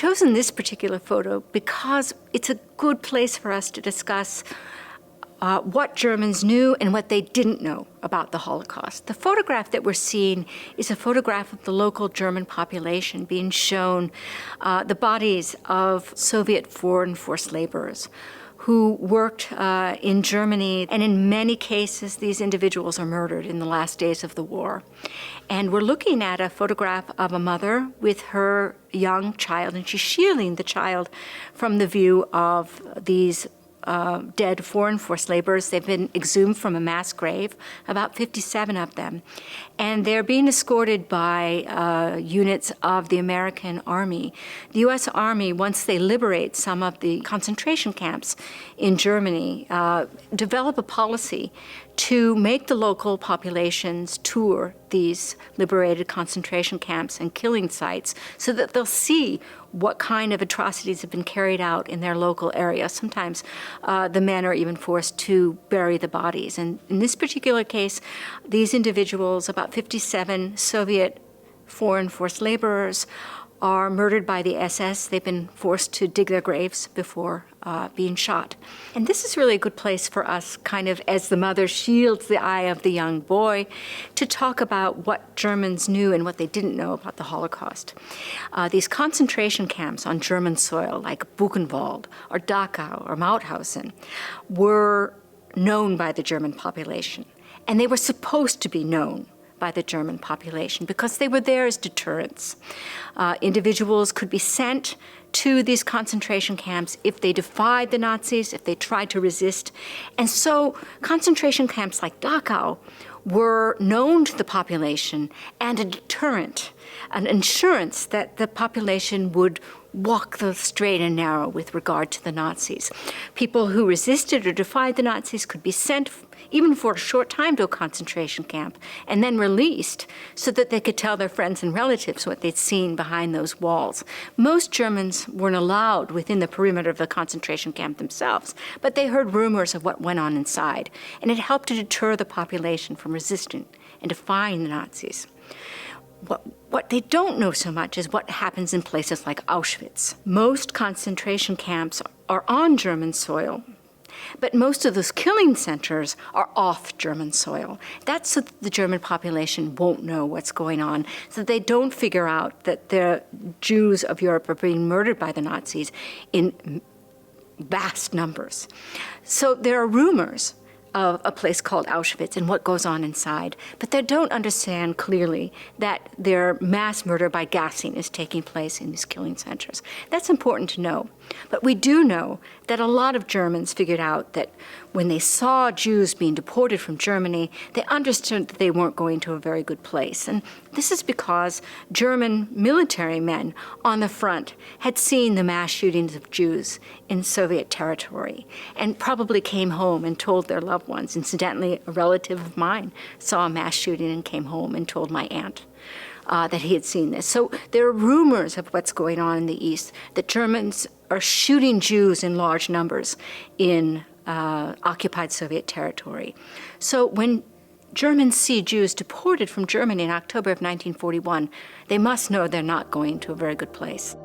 chosen this particular photo because it's a good place for us to discuss what Germans knew and what they didn't know about the Holocaust. The photograph that we're seeing is a photograph of the local German population being shown the bodies of Soviet foreign forced laborers who worked in Germany, and in many cases, these individuals are murdered in the last days of the war. And we're looking at a photograph of a mother with her young child, and she's shielding the child from the view of these dead foreign forced laborers. They've been exhumed from a mass grave, about 57 of them. And they're being escorted by units of the American Army. The U.S. Army, once they liberate some of the concentration camps in Germany, develop a policy to make the local populations tour these liberated concentration camps and killing sites so that they'll see what kind of atrocities have been carried out in their local area. Sometimes the men are even forced to bury the bodies. And in this particular case, these individuals, about 57 Soviet foreign forced laborers, are murdered by the SS. They've been forced to dig their graves before being shot. And this is really a good place for us, kind of as the mother shields the eye of the young boy, to talk about what Germans knew and what they didn't know about the Holocaust. These concentration camps on German soil, like Buchenwald or Dachau or Mauthausen, were known by the German population. And they were supposed to be known by the German population because they were there as deterrents. Individuals could be sent to these concentration camps if they defied the Nazis, if they tried to resist. And so concentration camps like Dachau were known to the population and a deterrent, an assurance that the population would walk the straight and narrow with regard to the Nazis. People who resisted or defied the Nazis could be sent even for a short time to a concentration camp and then released so that they could tell their friends and relatives what they'd seen behind those walls. Most Germans weren't allowed within the perimeter of the concentration camp themselves, but they heard rumors of what went on inside, and it helped to deter the population from resisting and defying the Nazis. What they don't know so much is what happens in places like Auschwitz. Most concentration camps are on German soil, but most of those killing centers are off German soil. That's so that the German population won't know what's going on, so that they don't figure out that the Jews of Europe are being murdered by the Nazis in vast numbers. So there are rumors of a place called Auschwitz and what goes on inside, but they don't understand clearly that their mass murder by gassing is taking place in these killing centers. That's important to know. But we do know that a lot of Germans figured out that when they saw Jews being deported from Germany, they understood that they weren't going to a very good place. And this is because German military men on the front had seen the mass shootings of Jews in Soviet territory and probably came home and told their loved ones. Incidentally, a relative of mine saw a mass shooting and came home and told my aunt that he had seen this. So there are rumors of what's going on in the East, that Germans are shooting Jews in large numbers in occupied Soviet territory. So when Germans see Jews deported from Germany in October of 1941, they must know they're not going to a very good place.